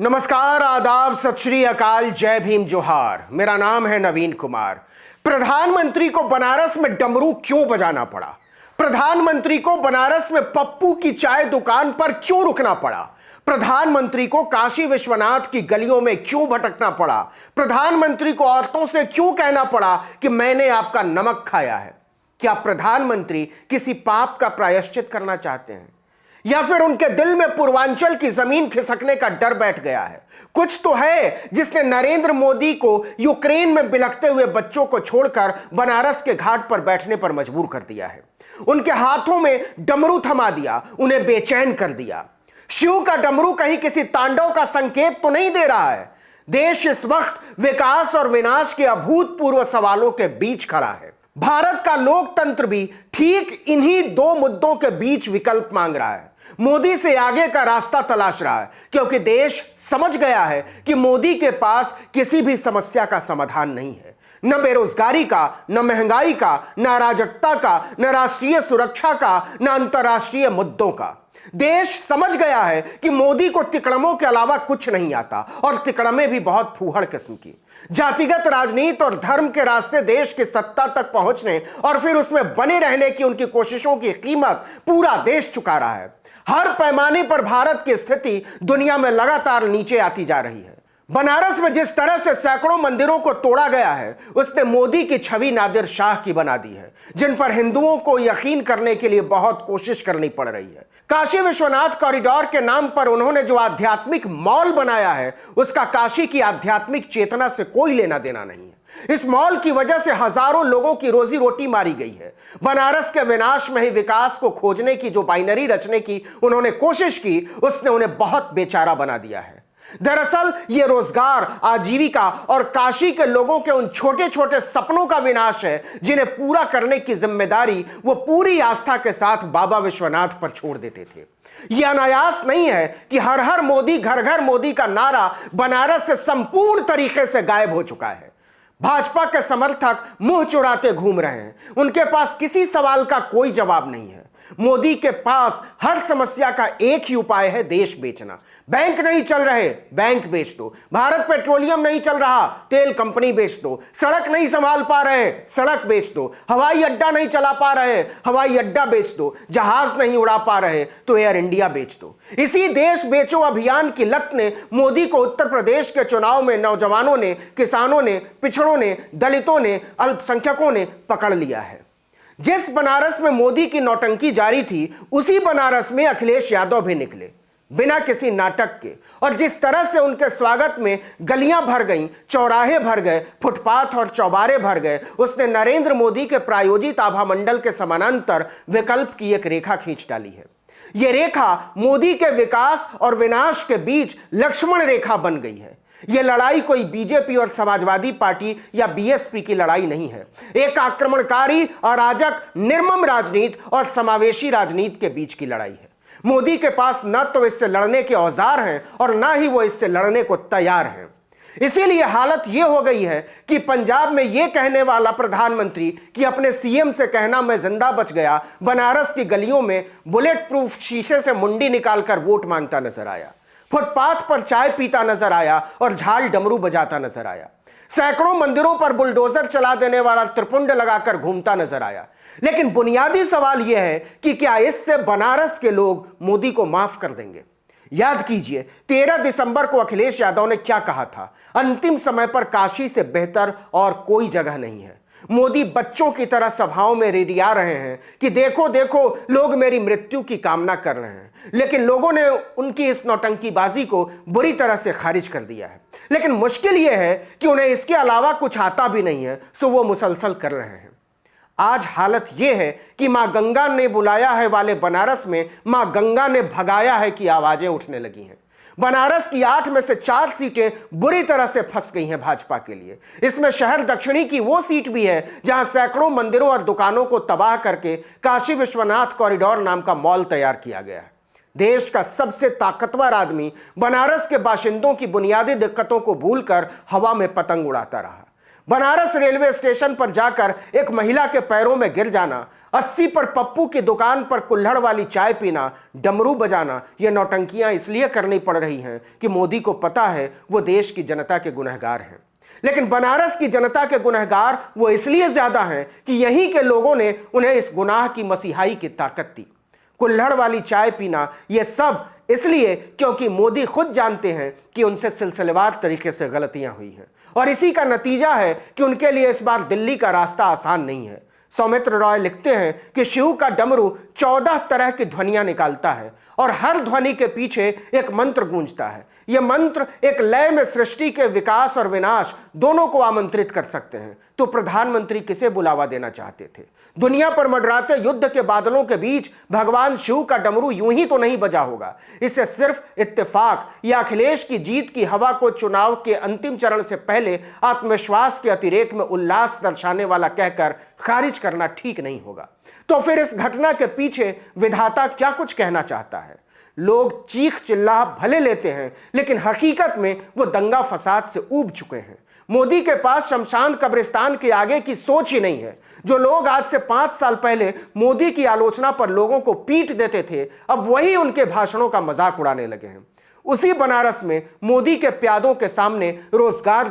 नमस्कार, आदाब, सत श्री अकाल, जय भीम, जोहार। मेरा नाम है नवीन कुमार। प्रधानमंत्री को बनारस में डमरू क्यों बजाना पड़ा? प्रधानमंत्री को बनारस में पप्पू की चाय दुकान पर क्यों रुकना पड़ा? प्रधानमंत्री को काशी विश्वनाथ की गलियों में क्यों भटकना पड़ा? प्रधानमंत्री को औरतों से क्यों कहना पड़ा कि मैंने आपका नमक खाया है? क्या प्रधानमंत्री किसी पाप का प्रायश्चित करना चाहते हैं, या फिर उनके दिल में पूर्वांचल की जमीन खिसकने का डर बैठ गया है? कुछ तो है जिसने नरेंद्र मोदी को यूक्रेन में बिलखते हुए बच्चों को छोड़कर बनारस के घाट पर बैठने पर मजबूर कर दिया है। उनके हाथों में डमरू थमा दिया, उन्हें बेचैन कर दिया। शिव का डमरू कहीं किसी तांडव का संकेत तो नहीं दे रहा है? देश इस वक्त विकास और विनाश के अभूतपूर्व सवालों के बीच खड़ा है। भारत का लोकतंत्र भी ठीक इन्हीं दो मुद्दों के बीच विकल्प मांग रहा है। मोदी से आगे का रास्ता तलाश रहा है, क्योंकि देश समझ गया है कि मोदी के पास किसी भी समस्या का समाधान नहीं है। न बेरोजगारी का, न महंगाई का, न अराजकता का, न राष्ट्रीय सुरक्षा का, न अंतर्राष्ट्रीय मुद्दों का। देश समझ गया है कि मोदी को तिकड़मों के अलावा कुछ नहीं आता, और तिकड़में भी बहुत फूहड़ किस्म की। जातिगत राजनीति और धर्म के रास्ते देश की सत्ता तक पहुंचने और फिर उसमें बने रहने की उनकी कोशिशों की कीमत पूरा देश चुका रहा है। हर पैमाने पर भारत की स्थिति दुनिया में लगातार नीचे आती जा रही है। बनारस में जिस तरह से सैकड़ों मंदिरों को तोड़ा गया है, उसने मोदी की छवि नादिर शाह की बना दी है, जिन पर हिंदुओं को यकीन करने के लिए बहुत कोशिश करनी पड़ रही है। काशी विश्वनाथ कॉरिडोर के नाम पर उन्होंने जो आध्यात्मिक मॉल बनाया है, उसका काशी की आध्यात्मिक चेतना से कोई लेना देना नहीं है। इस मॉल की वजह से हजारों लोगों की रोजी रोटी मारी गई है। बनारस के विनाश में ही विकास को खोजने की जो बाइनरी रचने की उन्होंने कोशिश की, उसने उन्हें बहुत बेचारा बना दिया है। दरअसल ये रोजगार, आजीविका और काशी के लोगों के उन छोटे छोटे सपनों का विनाश है, जिन्हें पूरा करने की जिम्मेदारी वो पूरी आस्था के साथ बाबा विश्वनाथ पर छोड़ देते थे। यह अनायास नहीं है कि हर हर मोदी, घर घर मोदी का नारा बनारस से संपूर्ण तरीके से गायब हो चुका है। भाजपा के समर्थक मुंह चुराते घूम रहे हैं। उनके पास किसी सवाल का कोई जवाब नहीं है। मोदी के पास हर समस्या का एक ही उपाय है, देश बेचना। बैंक नहीं चल रहे, बैंक बेच दो। भारत पेट्रोलियम नहीं चल रहा, तेल कंपनी बेच दो। सड़क नहीं संभाल पा रहे, सड़क बेच दो। हवाई अड्डा नहीं चला पा रहे, हवाई अड्डा बेच दो। जहाज नहीं उड़ा पा रहे तो एयर इंडिया बेच दो। इसी देश बेचो अभियान की लत ने मोदी को उत्तर प्रदेश के चुनाव में नौजवानों ने, किसानों ने, पिछड़ों ने, दलितों ने, अल्पसंख्यकों ने पकड़ लिया है। जिस बनारस में मोदी की नौटंकी जारी थी, उसी बनारस में अखिलेश यादव भी निकले, बिना किसी नाटक के। और जिस तरह से उनके स्वागत में गलियां भर गईं, चौराहे भर गए, फुटपाथ और चौबारे भर गए, उसने नरेंद्र मोदी के प्रायोजित आभा मंडल के समानांतर विकल्प की एक रेखा खींच डाली है। यह रेखा मोदी के विकास और विनाश के बीच लक्ष्मण रेखा बन गई है। यह लड़ाई कोई बीजेपी और समाजवादी पार्टी या बीएसपी की लड़ाई नहीं है। एक आक्रमणकारी, अराजक, निर्मम राजनीति और समावेशी राजनीति के बीच की लड़ाई है। मोदी के पास न तो इससे लड़ने के औजार हैं और न ही वो इससे लड़ने को तैयार हैं। इसीलिए हालत यह हो गई है कि पंजाब में यह कहने वाला प्रधानमंत्री कि अपने सीएम से कहना मैं जिंदा बच गया, बनारस की गलियों में बुलेट प्रूफ शीशे से मुंडी निकालकर वोट मांगता नजर आया, फुटपाथ पर चाय पीता नजर आया और झाल डमरू बजाता नजर आया। सैकड़ों मंदिरों पर बुलडोजर चला देने वाला त्रिपुंड लगाकर घूमता नजर आया। लेकिन बुनियादी सवाल यह है कि क्या इससे बनारस के लोग मोदी को माफ कर देंगे? याद कीजिए, 13 दिसंबर को अखिलेश यादव ने क्या कहा था? अंतिम समय पर काशी से बेहतर और कोई जगह नहीं है। मोदी बच्चों की तरह सभाओं में रिरिया रहे हैं कि देखो देखो, लोग मेरी मृत्यु की कामना कर रहे हैं। लेकिन लोगों ने उनकी इस नौटंकीबाजी को बुरी तरह से खारिज कर दिया है। लेकिन मुश्किल यह है कि उन्हें इसके अलावा कुछ आता भी नहीं है, सो वो मुसलसल कर रहे हैं। आज हालत यह है कि मां गंगा ने बुलाया है वाले बनारस में मां गंगा ने भगाया है कि आवाजें उठने लगी हैं। बनारस की 8 में से 4 सीटें बुरी तरह से फंस गई हैं भाजपा के लिए। इसमें शहर दक्षिणी की वो सीट भी है जहां सैकड़ों मंदिरों और दुकानों को तबाह करके काशी विश्वनाथ कॉरिडोर नाम का मॉल तैयार किया गया है। देश का सबसे ताकतवर आदमी बनारस के बाशिंदों की बुनियादी दिक्कतों को भूलकर हवा में पतंग उड़ाता रहा। बनारस रेलवे स्टेशन पर जाकर एक महिला के पैरों में गिर जाना, 80 पर पप्पू की दुकान पर कुल्हड़ वाली चाय पीना, डमरू बजाना, ये नौटंकियां इसलिए करनी पड़ रही हैं कि मोदी को पता है वो देश की जनता के गुनहगार हैं। लेकिन बनारस की जनता के गुनहगार वो इसलिए ज्यादा हैं कि यहीं के लोगों ने उन्हें इस गुनाह की मसीहाई की ताकत दी। कुल्हड़ वाली चाय पीना, यह सब इसलिए क्योंकि मोदी खुद जानते हैं कि उनसे सिलसिलेवार तरीके से गलतियां हुई हैं और इसी का नतीजा है कि उनके लिए इस बार दिल्ली का रास्ता आसान नहीं है। सौमित्र रॉय लिखते हैं कि शिव का डमरू 14 तरह की ध्वनियां निकालता है और हर ध्वनि के पीछे एक मंत्र गूंजता है। यह मंत्र एक लय में सृष्टि के विकास और विनाश दोनों को आमंत्रित कर सकते हैं। तो प्रधानमंत्री किसे बुलावा देना चाहते थे? दुनिया पर मंडराते युद्ध के बादलों के बीच भगवान शिव का डमरू यूं ही तो नहीं बजा होगा। इसे सिर्फ इत्तेफाक या अखिलेश की जीत की हवा को चुनाव के अंतिम चरण से पहले आत्मविश्वास के अतिरेक में उल्लास दर्शाने वाला कहकर खारिज करना ठीक नहीं होगा। तो फिर इस घटना के पीछे विधाता क्या कुछ कहना चाहता है? लोग चीख चिल्ला भले लेते हैं, लेकिन हकीकत में वो दंगा फसाद से ऊब चुके हैं। मोदी के पास शमशान कब्रिस्तान के आगे की सोच ही नहीं है। जो लोग आज से 5 साल पहले मोदी की आलोचना पर लोगों को पीट देते थे, अब वही उनके भाषणों का मजाक उड़ाने लगे हैं। उसी बनारस में मोदी के प्यादों के सामने रोजगार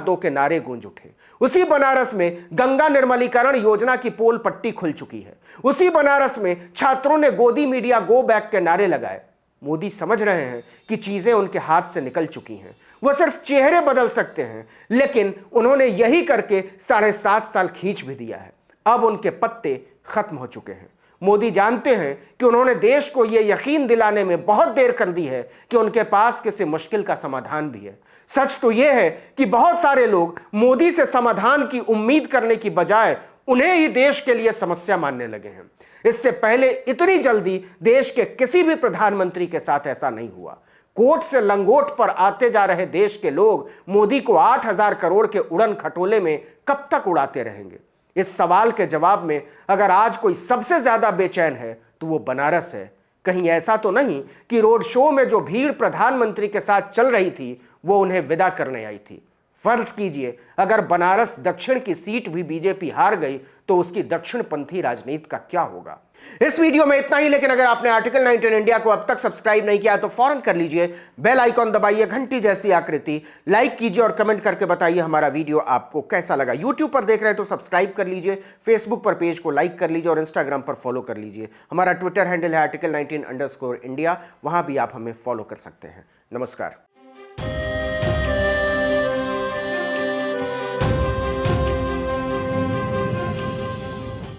दो के नारे गूंज उठे। उसी बनारस में गंगा निर्मलीकरण योजना की पोल पट्टी खुल चुकी है। उसी बनारस में छात्रों ने गोदी मीडिया गो बैक के नारे लगाए। मोदी समझ रहे हैं कि चीजें उनके हाथ से निकल चुकी हैं। वो सिर्फ चेहरे बदल सकते हैं, लेकिन उन्होंने यही करके 7.5 साल खींच भी दिया है। अब उनके पत्ते खत्म हो चुके हैं। मोदी जानते हैं कि उन्होंने देश को यह यकीन दिलाने में बहुत देर कर दी है कि उनके पास किसी मुश्किल का समाधान भी है। सच तो यह है कि बहुत सारे लोग मोदी से समाधान की उम्मीद करने की बजाय उन्हें ही देश के लिए समस्या मानने लगे हैं। इससे पहले इतनी जल्दी देश के किसी भी प्रधानमंत्री के साथ ऐसा नहीं हुआ। कोट से लंगोट पर आते जा रहे देश के लोग मोदी को 8,000 करोड़ के उड़न खटोले में कब तक उड़ाते रहेंगे? इस सवाल के जवाब में अगर आज कोई सबसे ज्यादा बेचैन है तो वो बनारस है। कहीं ऐसा तो नहीं कि रोड शो में जो भीड़ प्रधानमंत्री के साथ चल रही थी वो उन्हें विदा करने आई थी? फर्ज कीजिए अगर बनारस दक्षिण की सीट भी बीजेपी हार गई तो उसकी दक्षिणपंथी राजनीति का क्या होगा? इस वीडियो में इतना ही, लेकिन अगर आपने आर्टिकल 19 इंडिया को अब तक सब्सक्राइब नहीं किया तो फौरन कर लीजिए। बेल आइकॉन दबाइए, घंटी जैसी आकृति, लाइक कीजिए और कमेंट करके बताइए हमारा वीडियो आपको कैसा लगा। यूट्यूब पर देख रहे हैं तो सब्सक्राइब कर लीजिए, फेसबुक पर पेज को लाइक कर लीजिए और इंस्टाग्राम पर फॉलो कर लीजिए। हमारा ट्विटर हैंडल है article19_India, वहां भी आप हमें फॉलो कर सकते हैं। नमस्कार।